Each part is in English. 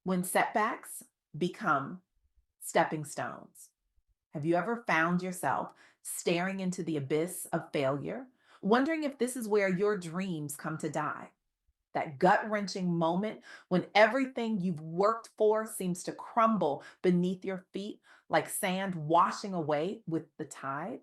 When setbacks become stepping stones. Have you ever found yourself staring into the abyss of failure, wondering if this is where your dreams come to die? That gut wrenching moment when everything you've worked for seems to crumble beneath your feet like sand washing away with the tide?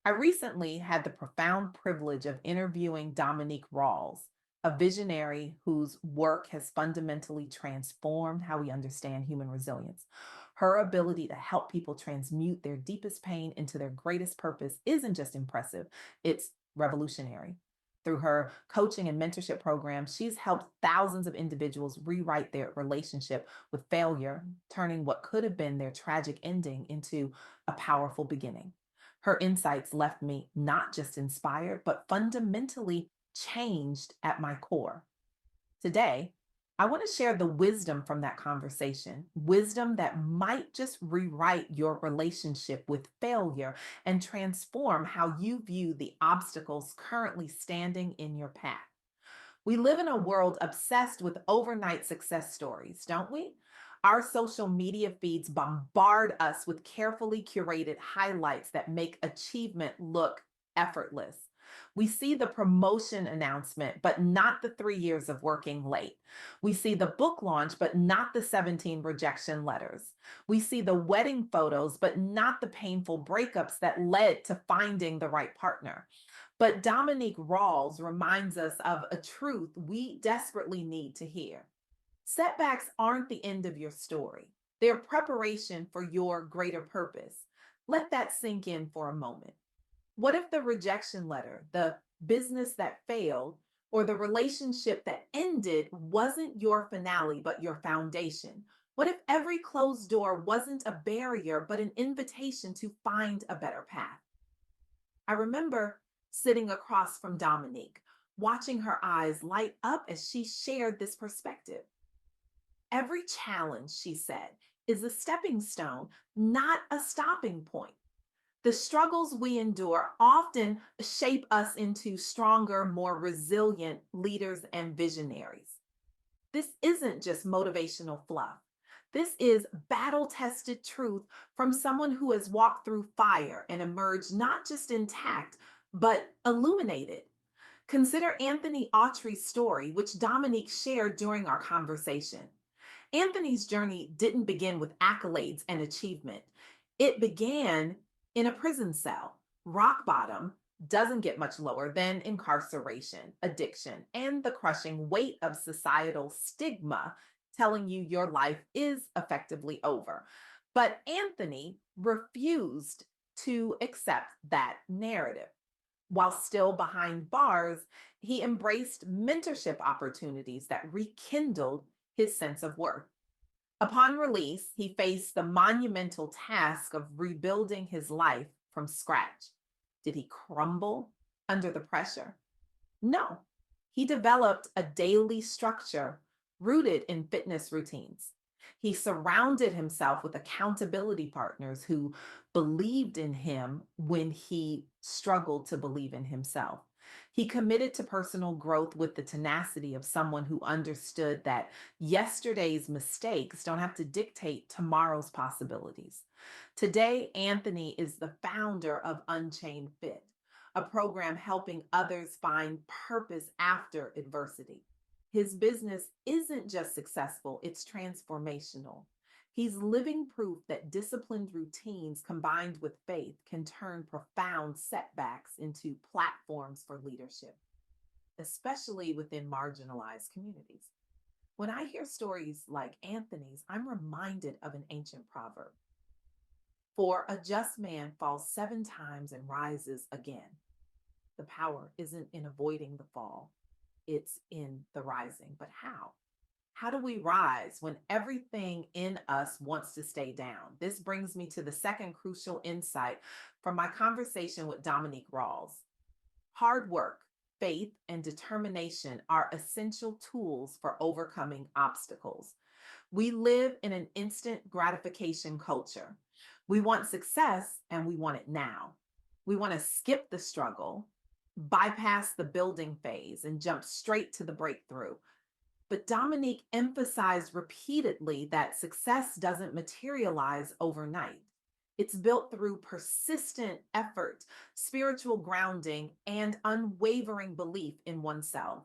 I recently had the profound privilege of interviewing Dominique Rawls, a visionary whose work has fundamentally transformed how we understand human resilience. Her ability to help people transmute their deepest pain into their greatest purpose isn't just impressive, it's revolutionary. Through her coaching and mentorship programs, she's helped thousands of individuals rewrite their relationship with failure, turning what could have been their tragic ending into a powerful beginning. Her insights left me not just inspired, but fundamentally changed at my core. Today, I want to share the wisdom from that conversation, wisdom that might just rewrite your relationship with failure and transform how you view the obstacles currently standing in your path. We live in a world obsessed with overnight success stories, don't we? Our social media feeds bombard us with carefully curated highlights that make achievement look effortless. We see the promotion announcement, but not the 3 years of working late. We see the book launch, but not the 17 rejection letters. We see the wedding photos, but not the painful breakups that led to finding the right partner. But Dominique Rawls reminds us of a truth we desperately need to hear. Setbacks aren't the end of your story, they're preparation for your greater purpose. Let that sink in for a moment. What if the rejection letter, the business that failed, or the relationship that ended wasn't your finale, but your foundation? What if every closed door wasn't a barrier, but an invitation to find a better path? I remember sitting across from Dominique, watching her eyes light up as she shared this perspective. Every challenge, she said, is a stepping stone, not a stopping point. The struggles we endure often shape us into stronger, more resilient leaders and visionaries. This isn't just motivational fluff. This is battle tested truth from someone who has walked through fire and emerged not just intact, but illuminated. Consider Anthony Autry's story, which Dominique shared during our conversation. Anthony's journey didn't begin with accolades and achievement. It began in a prison cell. Rock bottom doesn't get much lower than incarceration, addiction, and the crushing weight of societal stigma telling you your life is effectively over. But Anthony refused to accept that narrative. While still behind bars, he embraced mentorship opportunities that rekindled his sense of worth. Upon release, he faced the monumental task of rebuilding his life from scratch. Did he crumble under the pressure? No. He developed a daily structure rooted in fitness routines. He surrounded himself with accountability partners who believed in him when he struggled to believe in himself. He committed to personal growth with the tenacity of someone who understood that yesterday's mistakes don't have to dictate tomorrow's possibilities. Today, Anthony is the founder of Unchained Fit, a program helping others find purpose after adversity. His business isn't just successful, it's transformational. He's living proof that disciplined routines combined with faith can turn profound setbacks into platforms for leadership, especially within marginalized communities. When I hear stories like Anthony's, I'm reminded of an ancient proverb: for a just man falls 7 times and rises again. The power isn't in avoiding the fall, it's in the rising. But how? How do we rise when everything in us wants to stay down? This brings me to the second crucial insight from my conversation with Dominique Rawls. Hard work, faith, and determination are essential tools for overcoming obstacles. We live in an instant gratification culture. We want success and we want it now. We want to skip the struggle, bypass the building phase, and jump straight to the breakthrough. But Dominique emphasized repeatedly that success doesn't materialize overnight. It's built through persistent effort, spiritual grounding, and unwavering belief in oneself.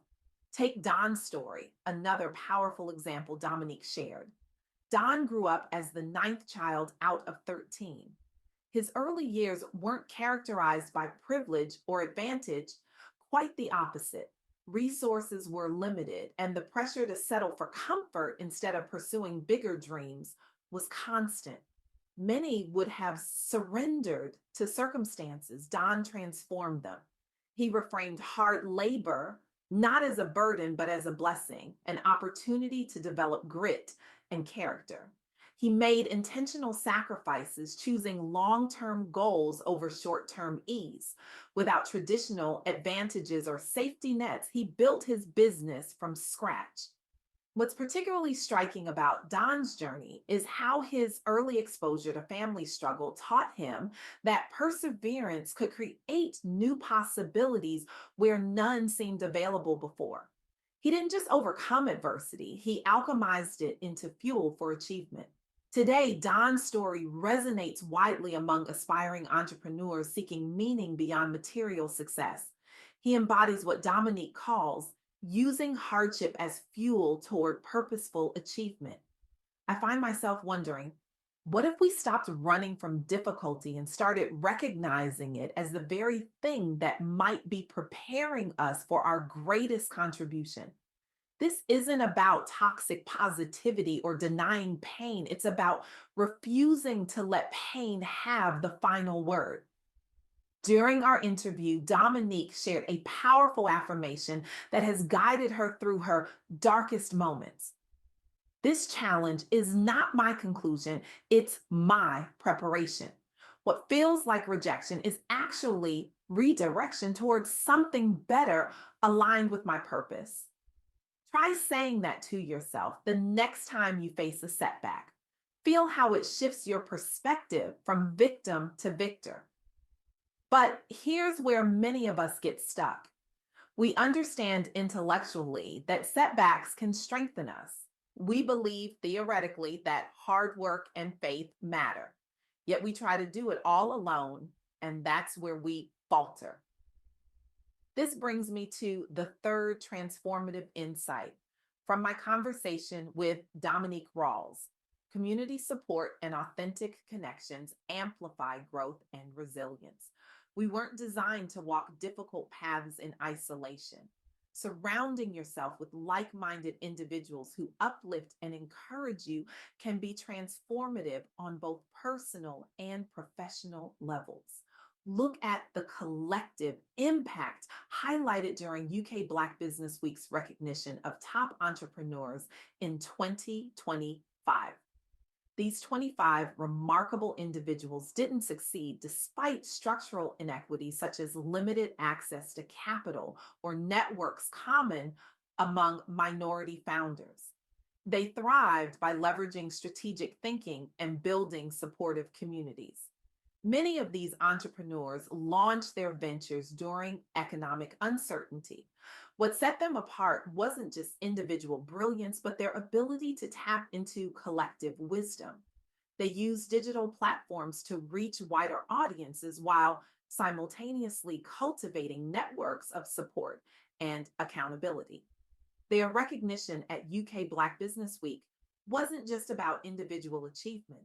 Take Don's story, another powerful example Dominique shared. Don grew up as the ninth child out of 13. His early years weren't characterized by privilege or advantage, quite the opposite. Resources were limited, and the pressure to settle for comfort instead of pursuing bigger dreams was constant. Many would have surrendered to circumstances. Don transformed them. He reframed hard labor not as a burden, but as a blessing, an opportunity to develop grit and character. He made intentional sacrifices, choosing long term goals over short term ease. Without traditional advantages or safety nets, he built his business from scratch. What's particularly striking about Don's journey is how his early exposure to family struggle taught him that perseverance could create new possibilities where none seemed available before. He didn't just overcome adversity, he alchemized it into fuel for achievement. Today, Don's story resonates widely among aspiring entrepreneurs seeking meaning beyond material success. He embodies what Dominique calls using hardship as fuel toward purposeful achievement. I find myself wondering, what if we stopped running from difficulty and started recognizing it as the very thing that might be preparing us for our greatest contribution? This isn't about toxic positivity or denying pain. It's about refusing to let pain have the final word. During our interview, Dominique shared a powerful affirmation that has guided her through her darkest moments. This challenge is not my conclusion, it's my preparation. What feels like rejection is actually redirection towards something better aligned with my purpose. Try saying that to yourself the next time you face a setback. Feel how it shifts your perspective from victim to victor. But here's where many of us get stuck. We understand intellectually that setbacks can strengthen us. We believe theoretically that hard work and faith matter. Yet we try to do it all alone, and that's where we falter. This brings me to the third transformative insight from my conversation with Dominique Rawls. Community support and authentic connections amplify growth and resilience. We weren't designed to walk difficult paths in isolation. Surrounding yourself with like minded individuals who uplift and encourage you can be transformative on both personal and professional levels. Look at the collective impact highlighted during UK Black Business Week's recognition of top entrepreneurs in 2025. These 25 remarkable individuals didn't succeed despite structural inequities such as limited access to capital or networks common among minority founders. They thrived by leveraging strategic thinking and building supportive communities. Many of these entrepreneurs launched their ventures during economic uncertainty. What set them apart wasn't just individual brilliance, but their ability to tap into collective wisdom. They used digital platforms to reach wider audiences while simultaneously cultivating networks of support and accountability. Their recognition at UK Black Business Week wasn't just about individual achievement,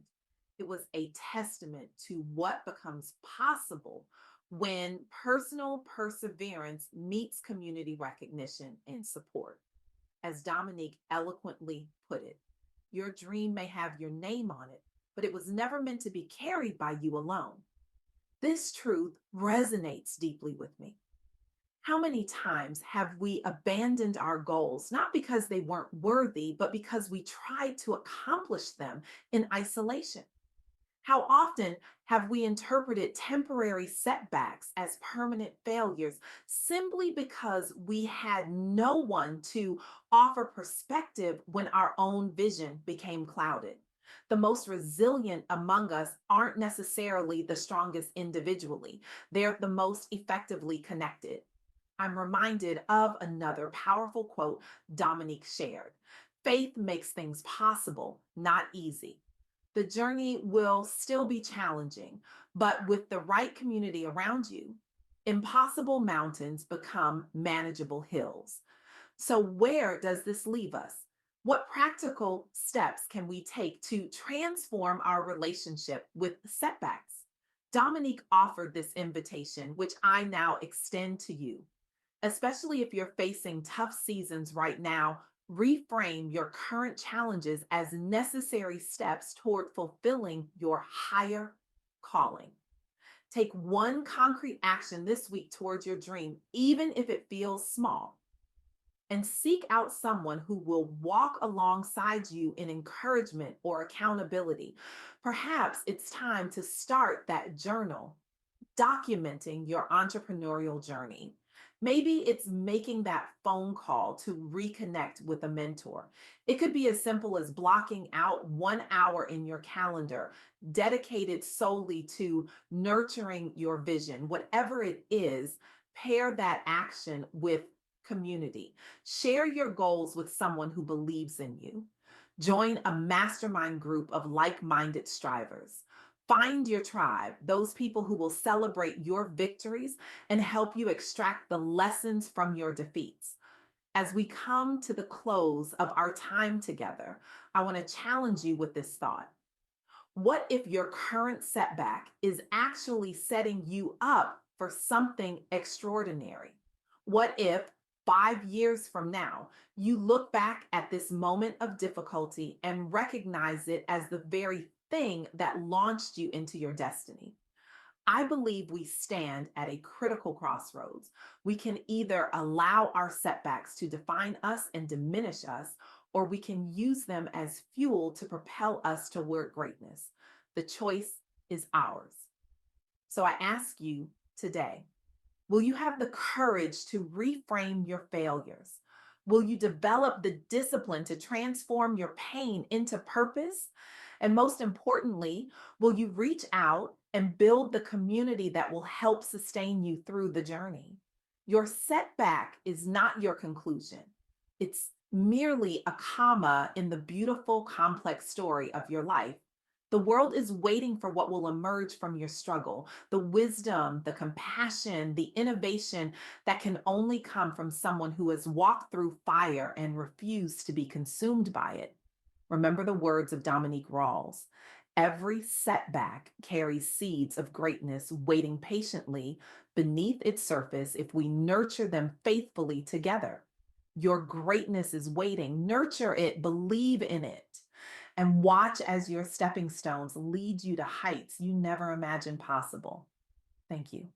it was a testament to what becomes possible when personal perseverance meets community recognition and support. As Dominique eloquently put it, your dream may have your name on it, but it was never meant to be carried by you alone. This truth resonates deeply with me. How many times have we abandoned our goals, not because they weren't worthy, but because we tried to accomplish them in isolation? How often have we interpreted temporary setbacks as permanent failures simply because we had no one to offer perspective when our own vision became clouded? The most resilient among us aren't necessarily the strongest individually, they're the most effectively connected. I'm reminded of another powerful quote Dominique shared. Faith makes things possible, not easy. The journey will still be challenging, but with the right community around you, impossible mountains become manageable hills. So, where does this leave us? What practical steps can we take to transform our relationship with setbacks? Dominique offered this invitation, which I now extend to you. Especially if you're facing tough seasons right now, reframe your current challenges as necessary steps toward fulfilling your higher calling. Take one concrete action this week towards your dream, even if it feels small, and seek out someone who will walk alongside you in encouragement or accountability. Perhaps it's time to start that journal documenting your entrepreneurial journey. Maybe it's making that phone call to reconnect with a mentor. It could be as simple as blocking out 1 hour in your calendar dedicated solely to nurturing your vision. Whatever it is, pair that action with community. Share your goals with someone who believes in you. Join a mastermind group of like minded strivers. Find your tribe, those people who will celebrate your victories and help you extract the lessons from your defeats. As we come to the close of our time together, I want to challenge you with this thought. What if your current setback is actually setting you up for something extraordinary? What if 5 years from now, you look back at this moment of difficulty and recognize it as the very thing that launched you into your destiny? I believe we stand at a critical crossroads. We can either allow our setbacks to define us and diminish us, or we can use them as fuel to propel us toward greatness. The choice is ours. So I ask you today, will you have the courage to reframe your failures? Will you develop the discipline to transform your pain into purpose? And most importantly, will you reach out and build the community that will help sustain you through the journey? Your setback is not your conclusion, it's merely a comma in the beautiful, complex story of your life. The world is waiting for what will emerge from your struggle, the wisdom, the compassion, the innovation that can only come from someone who has walked through fire and refused to be consumed by it. Remember the words of Dominique Rawls. Every setback carries seeds of greatness waiting patiently beneath its surface if we nurture them faithfully together. Your greatness is waiting. Nurture it, believe in it, and watch as your stepping stones lead you to heights you never imagined possible. Thank you.